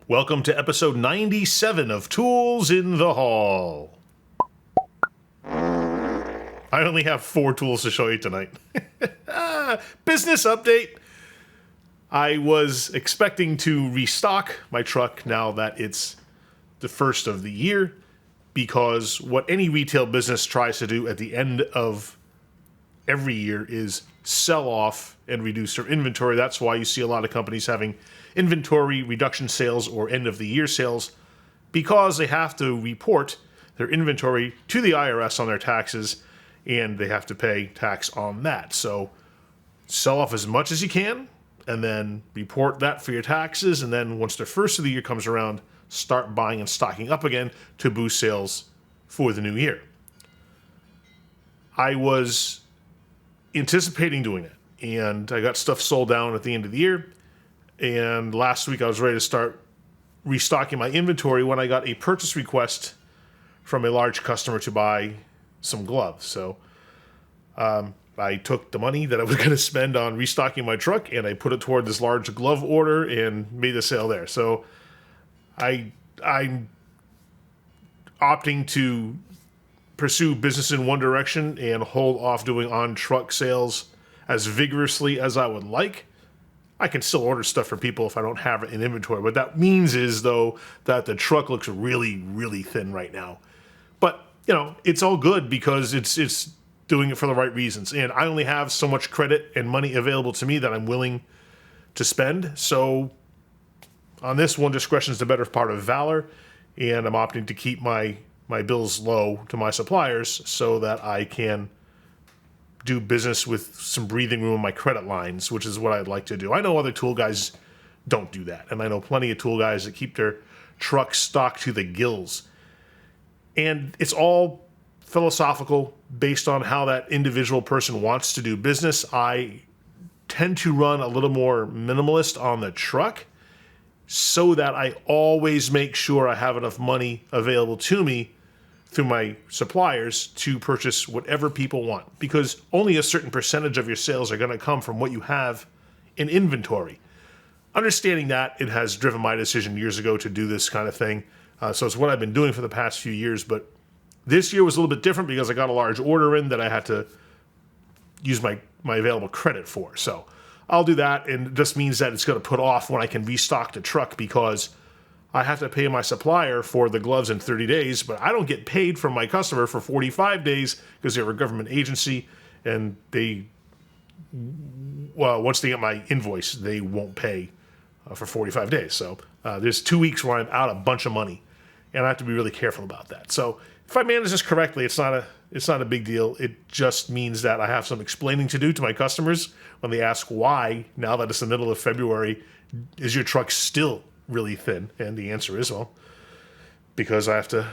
Welcome to episode 97 of Tools in the Hall. I only have 4 tools to show you tonight. Business update. I was expecting to restock my truck now that it's the first of the year, because what any retail business tries to do at the end of every year is sell off and reduce their inventory. That's why you see a lot of companies having inventory reduction sales or end of the year sales, because they have to report their inventory to the IRS on their taxes, and they have to pay tax on that. So sell off as much as you can and then report that for your taxes, and then once the first of the year comes around, start buying and stocking up again to boost sales for the new year. I was anticipating doing it, and I got stuff sold down at the end of the year. And last week I was ready to start restocking my inventory when I got a purchase request from a large customer to buy some gloves. So I took the money that I was going to spend on restocking my truck and I put it toward this large glove order and made a sale there. So I'm opting to pursue business in one direction and hold off doing on-truck sales as vigorously as I would like. I can still order stuff for people if I don't have it in inventory. What that means is, though, that the truck looks really, really thin right now. But, you know, it's all good because it's doing it for the right reasons. And I only have so much credit and money available to me that I'm willing to spend. So on this one, discretion is the better part of valor. And I'm opting to keep my bills low to my suppliers so that I can do business with some breathing room in my credit lines, which is what I'd like to do. I know other tool guys don't do that, and I know plenty of tool guys that keep their trucks stocked to the gills. And it's all philosophical based on how that individual person wants to do business. I tend to run a little more minimalist on the truck so that I always make sure I have enough money available to me through my suppliers to purchase whatever people want, because only a certain percentage of your sales are going to come from what you have in inventory. Understanding that, it has driven my decision years ago to do this kind of thing. So it's what I've been doing for the past few years, but this year was a little bit different because I got a large order in that I had to use my available credit for. So I'll do that, and it just means that it's going to put off when I can restock the truck, because I have to pay my supplier for the gloves in 30 days, but I don't get paid from my customer for 45 days because they're a government agency, and once they get my invoice, they won't pay for 45 days. So there's 2 weeks where I'm out a bunch of money, and I have to be really careful about that. So if I manage this correctly, it's not a big deal. It just means that I have some explaining to do to my customers when they ask why, now that it's the middle of February, is your truck still really thin? And the answer is, well, because I have to,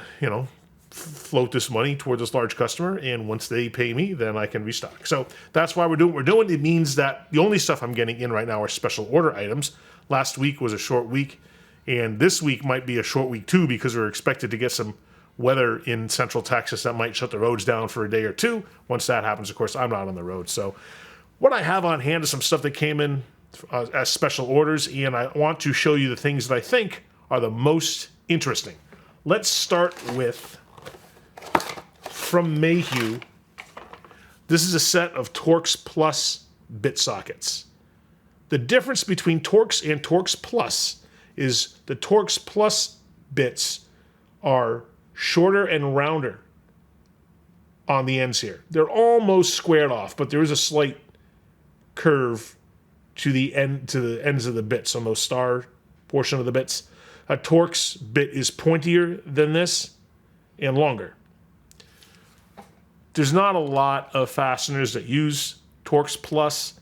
float this money toward this large customer, and once they pay me, then I can restock. So that's why we're doing what we're doing. It means that the only stuff I'm getting in right now are special order items. Last week was a short week, and this week might be a short week too, because we're expected to get some weather in Central Texas that might shut the roads down for a day or two. Once that happens, of course, I'm not on the road. So what I have on hand is some stuff that came in as special orders, and I want to show you the things that I think are the most interesting. Let's start with, from Mayhew, this is a set of Torx Plus bit sockets. The difference between Torx and Torx Plus is the Torx Plus bits are shorter and rounder on the ends here. They're almost squared off, but there is a slight curve to the ends of the bits on those star portion of the bits. A Torx bit is pointier than this and longer. There's not a lot of fasteners that use Torx Plus.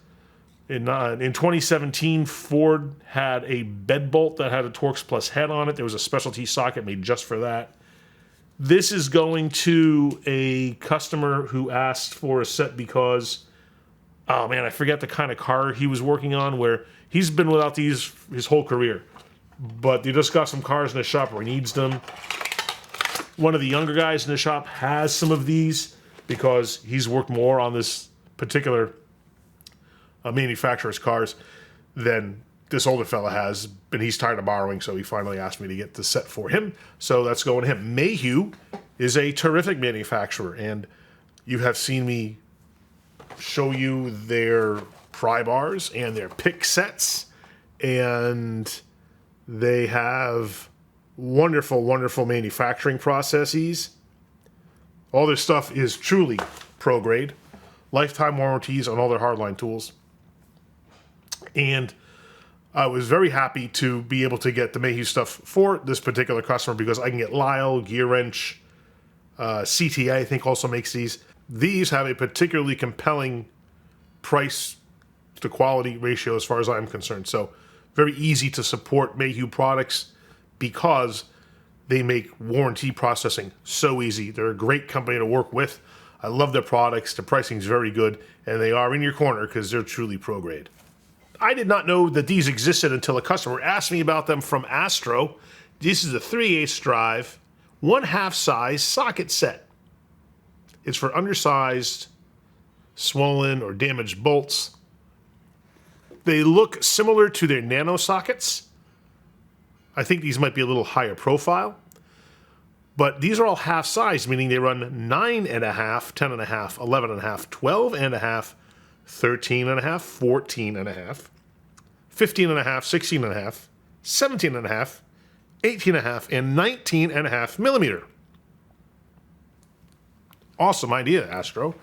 In 2017, Ford had a bed bolt that had a Torx Plus head on it. There was a specialty socket made just for that. This is going to a customer who asked for a set because, oh man, I forget the kind of car he was working on, where he's been without these his whole career. But they just got some cars in the shop where he needs them. One of the younger guys in the shop has some of these because he's worked more on this particular manufacturer's cars than this older fella has, but he's tired of borrowing, so he finally asked me to get the set for him. So that's going to him. Mayhew is a terrific manufacturer, and you have seen me show you their pry bars and their pick sets, and they have wonderful, wonderful manufacturing processes. All their stuff is truly pro grade. Lifetime warranties on all their hardline tools. And I was very happy to be able to get the Mayhew stuff for this particular customer because I can get Lyle, gearwrench, CTA I think also makes these. These have a particularly compelling price to quality ratio as far as I'm concerned. So very easy to support Mayhew products because they make warranty processing so easy. They're a great company to work with. I love their products. The pricing is very good, and they are in your corner because they're truly pro grade. I did not know that these existed until a customer asked me about them from Astro. This is a 3/8 drive, 1/2 size socket set. It's for undersized, swollen, or damaged bolts. They look similar to their nano sockets. I think these might be a little higher profile. But these are all half size, meaning they run 9.5, 10.5, 11.5, 12.5, 13.5, 14.5, 15.5, 16.5, 17.5, 18.5, and 19.5 millimeter. Awesome idea, Astro.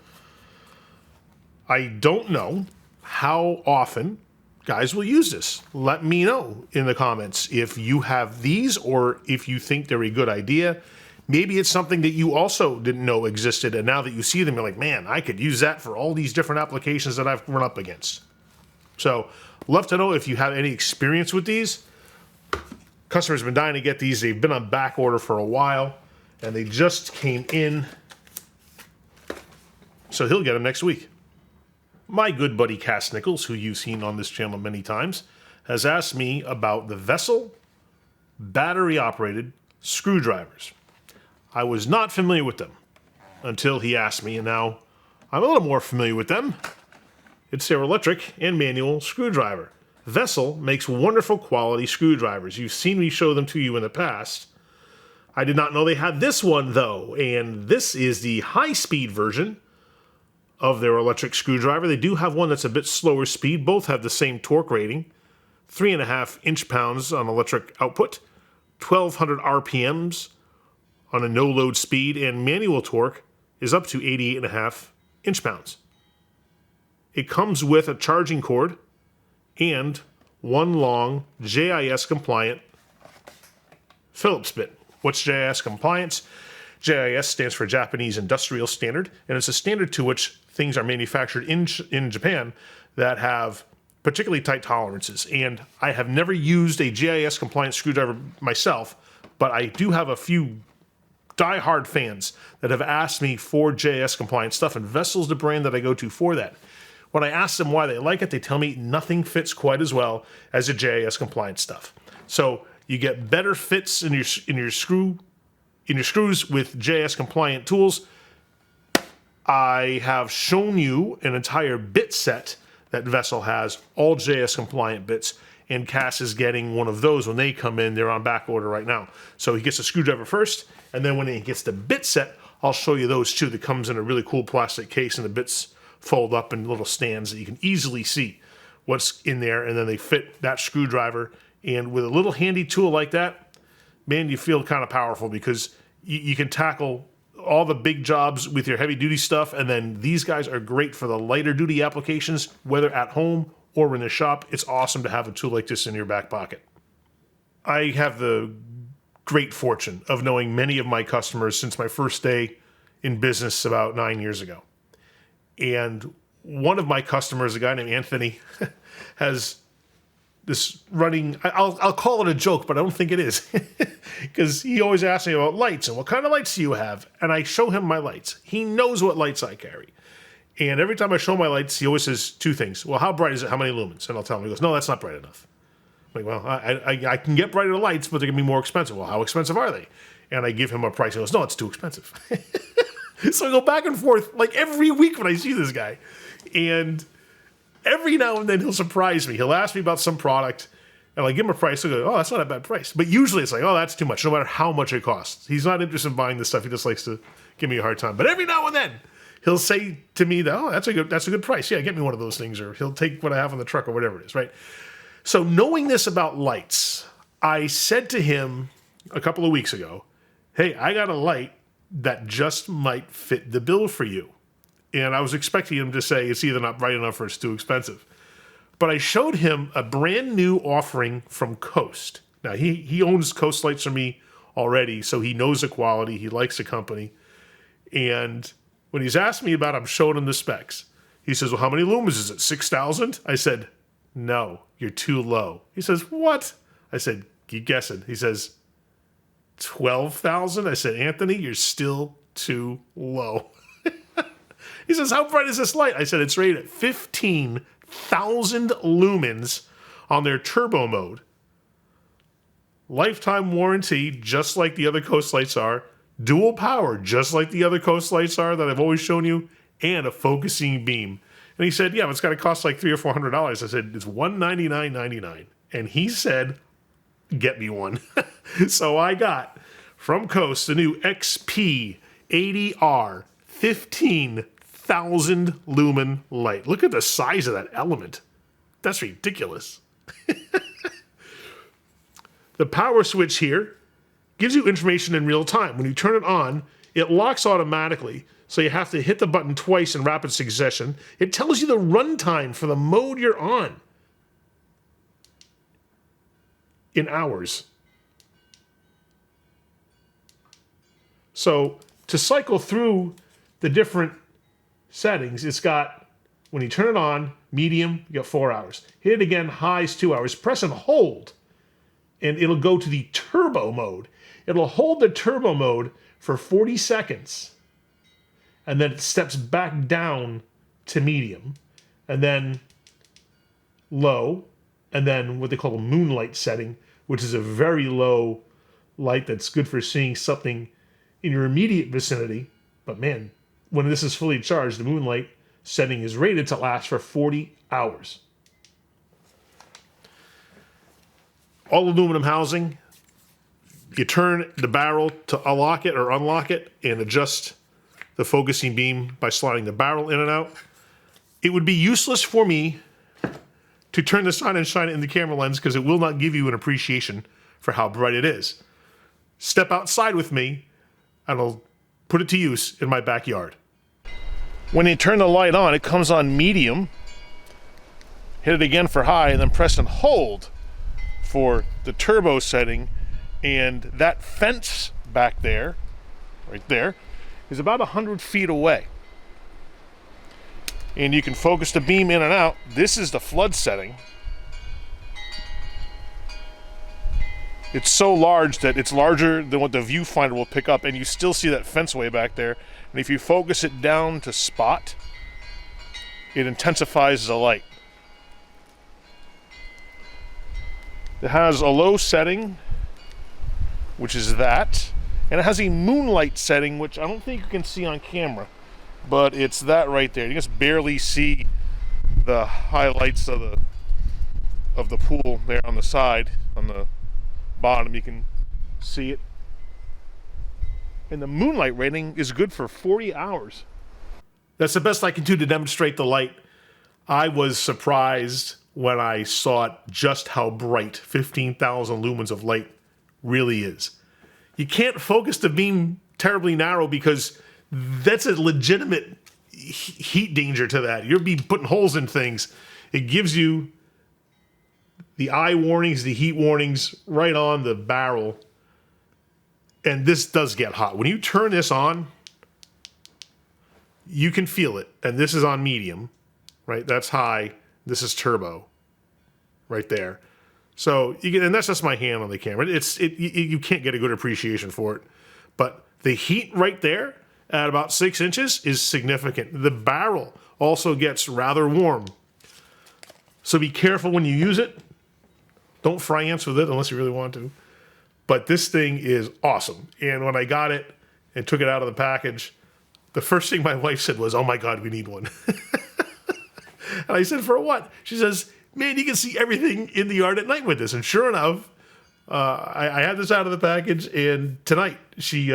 I don't know how often guys will use this. Let me know in the comments if you have these or if you think they're a good idea. Maybe it's something that you also didn't know existed, and now that you see them, you're like, man, I could use that for all these different applications that I've run up against. So, love to know if you have any experience with these. Customers have been dying to get these. They've been on back order for a while, and they just came in. So he'll get them next week. My good buddy Cass Nichols, who you've seen on this channel many times, has asked me about the Vessel battery-operated screwdrivers. I was not familiar with them until he asked me, and now I'm a little more familiar with them. It's their electric and manual screwdriver. Vessel makes wonderful quality screwdrivers. You've seen me show them to you in the past. I did not know they had this one, though, and this is the high-speed version of their electric screwdriver. They do have one that's a bit slower speed. Both have the same torque rating. 3.5 inch-pounds on electric output, 1,200 RPMs on a no-load speed, and manual torque is up to 88.5 inch-pounds. It comes with a charging cord and one long JIS-compliant Phillips bit. What's JIS-compliance? JIS stands for Japanese Industrial Standard, and it's a standard to which things are manufactured in Japan that have particularly tight tolerances. And I have never used a JIS-compliant screwdriver myself, but I do have a few die-hard fans that have asked me for JIS-compliant stuff, and Vessel's the brand that I go to for that. When I ask them why they like it, they tell me nothing fits quite as well as the JIS-compliant stuff. So you get better fits in your screws with JIS-compliant tools. I have shown you an entire bit set that Vessel has, all JIS-compliant bits, and Cass is getting one of those when they come in. They're on back order right now. So he gets a screwdriver first, and then when he gets the bit set, I'll show you those too. That comes in a really cool plastic case, and the bits fold up in little stands that you can easily see what's in there, and then they fit that screwdriver. And with a little handy tool like that, man, you feel kind of powerful because you can tackle all the big jobs with your heavy duty stuff, and then these guys are great for the lighter duty applications, whether at home or in the shop. It's awesome to have a tool like this in your back pocket. I have the great fortune of knowing many of my customers since my first day in business about 9 years ago. And one of my customers, a guy named Anthony, has this running, I'll call it a joke, but I don't think it is, because he always asks me about lights and what kind of lights do you have? And I show him my lights. He knows what lights I carry. And every time I show my lights, he always says two things. Well, how bright is it? How many lumens? And I'll tell him, he goes, no, that's not bright enough. I'm like, well, I can get brighter lights, but they're going to be more expensive. Well, how expensive are they? And I give him a price. He goes, no, it's too expensive. So I go back and forth like every week when I see this guy. And every now and then he'll surprise me. He'll ask me about some product, And I give him a price, I go, oh, that's not a bad price. But usually it's like, oh, that's too much, no matter how much it costs. He's not interested in buying this stuff. He just likes to give me a hard time. But every now and then, he'll say to me, that, oh, that's a good price. Yeah, get me one of those things. Or he'll take what I have on the truck or whatever it is, right? So knowing this about lights, I said to him a couple of weeks ago, hey, I got a light that just might fit the bill for you. And I was expecting him to say it's either not bright enough or it's too expensive. But I showed him a brand new offering from Coast. Now, he owns Coast lights from me already, so he knows the quality. He likes the company. And when he's asked me about it, I'm showing him the specs. He says, well, how many lumens is it, 6,000? I said, no, you're too low. He says, what? I said, keep guessing. He says, 12,000? I said, Anthony, you're still too low. He says, how bright is this light? I said, it's rated at 15,000 lumens on their turbo mode. Lifetime warranty, just like the other Coast lights are. Dual power, just like the other Coast lights are that I've always shown you. And a focusing beam. And he said, yeah, but it's got to cost like $300 or $400. I said, it's $199.99. And he said, get me one. So I got from Coast the new XP80R 15,000 lumen light. Look at the size of that element. That's ridiculous. The power switch here gives you information in real time. When you turn it on, it locks automatically. So you have to hit the button twice in rapid succession. It tells you the runtime for the mode you're on in hours. So to cycle through the different settings, it's got, when you turn it on, medium, you got 4 hours. Hit it again, highs 2 hours. Press and hold, and it'll go to the turbo mode. It'll hold the turbo mode for 40 seconds. And then it steps back down to medium, and then low, and then what they call a moonlight setting, which is a very low light that's good for seeing something in your immediate vicinity. But man, when this is fully charged, the moonlight setting is rated to last for 40 hours. All aluminum housing. You turn the barrel to unlock it or unlock it and adjust the focusing beam by sliding the barrel in and out. It would be useless for me to turn this on and shine it in the camera lens because it will not give you an appreciation for how bright it is. Step outside with me and I'll put it to use in my backyard. When you turn the light on, it comes on medium. Hit it again for high and then press and hold for the turbo setting. And that fence back there, right there, is about 100 feet away. And you can focus the beam in and out. This is the flood setting. It's so large that it's larger than what the viewfinder will pick up, and you still see that fence way back there. And if you focus it down to spot, it intensifies the light. It has a low setting, which is that. And it has a moonlight setting, which I don't think you can see on camera, but it's that right there. You just barely see the highlights of the pool there on the side. On the bottom, you can see it. And the moonlight rating is good for 40 hours. That's the best I can do to demonstrate the light. I was surprised when I saw just how bright 15,000 lumens of light really is. You can't focus the beam terribly narrow because that's a legitimate heat danger to that. You'll be putting holes in things. It gives you the eye warnings, the heat warnings right on the barrel. And this does get hot. When you turn this on, you can feel it. And this is on medium, right? That's high. This is turbo right there. So you get, and that's just my hand on the camera. You can't get a good appreciation for it, but the heat right there at about 6 inches is significant. The barrel also gets rather warm, so be careful when you use it. Don't fry ants with it unless you really want to. But this thing is awesome. And when I got it and took it out of the package, the first thing my wife said was, "Oh my God, we need one." And I said, "For what?" She says, man, you can see everything in the yard at night with this. And sure enough, I had this out of the package, and tonight she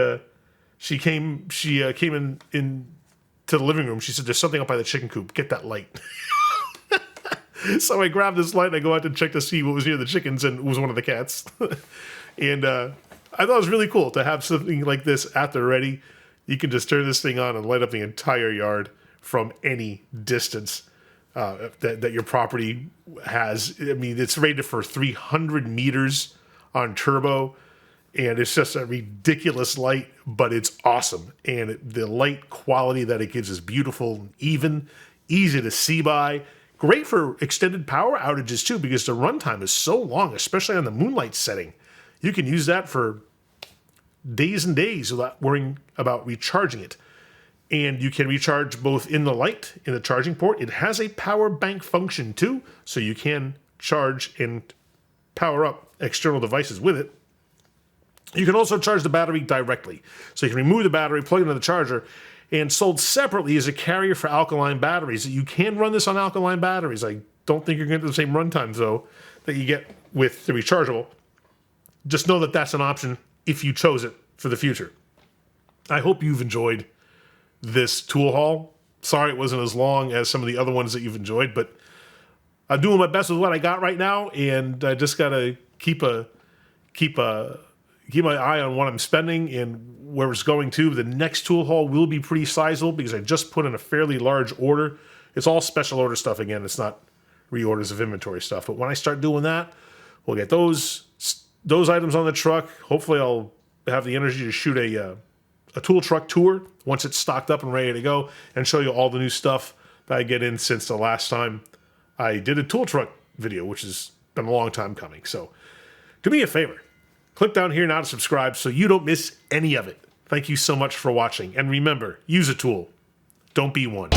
came in to the living room. She said, "There's something up by the chicken coop. Get that light." So I grabbed this light and I go out to check to see what was near the chickens, and it was one of the cats. And I thought it was really cool to have something like this at the ready. You can just turn this thing on and light up the entire yard from any distance that your property has. I mean, it's rated for 300 meters on turbo, and it's just a ridiculous light, but it's awesome. And the light quality that it gives is beautiful and even, easy to see by. Great for extended power outages too, because the runtime is so long, especially on the moonlight setting. You can use that for days and days without worrying about recharging it. And you can recharge both in the light, in the charging port. It has a power bank function too, so you can charge and power up external devices with it. You can also charge the battery directly. So you can remove the battery, plug it into the charger, and sold separately as a carrier for alkaline batteries. You can run this on alkaline batteries. I don't think you're going to get the same runtimes, though, that you get with the rechargeable. Just know that that's an option if you chose it for the future. I hope you've enjoyed this tool haul. Sorry it wasn't as long as some of the other ones that you've enjoyed, but I'm doing my best with what I got right now, and I just got to keep my eye on what I'm spending and where it's going to. The next tool haul will be pretty sizable because I just put in a fairly large order. It's all special order stuff again. It's not reorders of inventory stuff. But when I start doing that, we'll get those items on the truck. Hopefully I'll have the energy to shoot a tool truck tour once it's stocked up and ready to go, and show you all the new stuff that I get in since the last time I did a tool truck video, which has been a long time coming. So do me a favor. Click down here now to subscribe so you don't miss any of it. Thank you so much for watching. And remember, use a tool. Don't be one.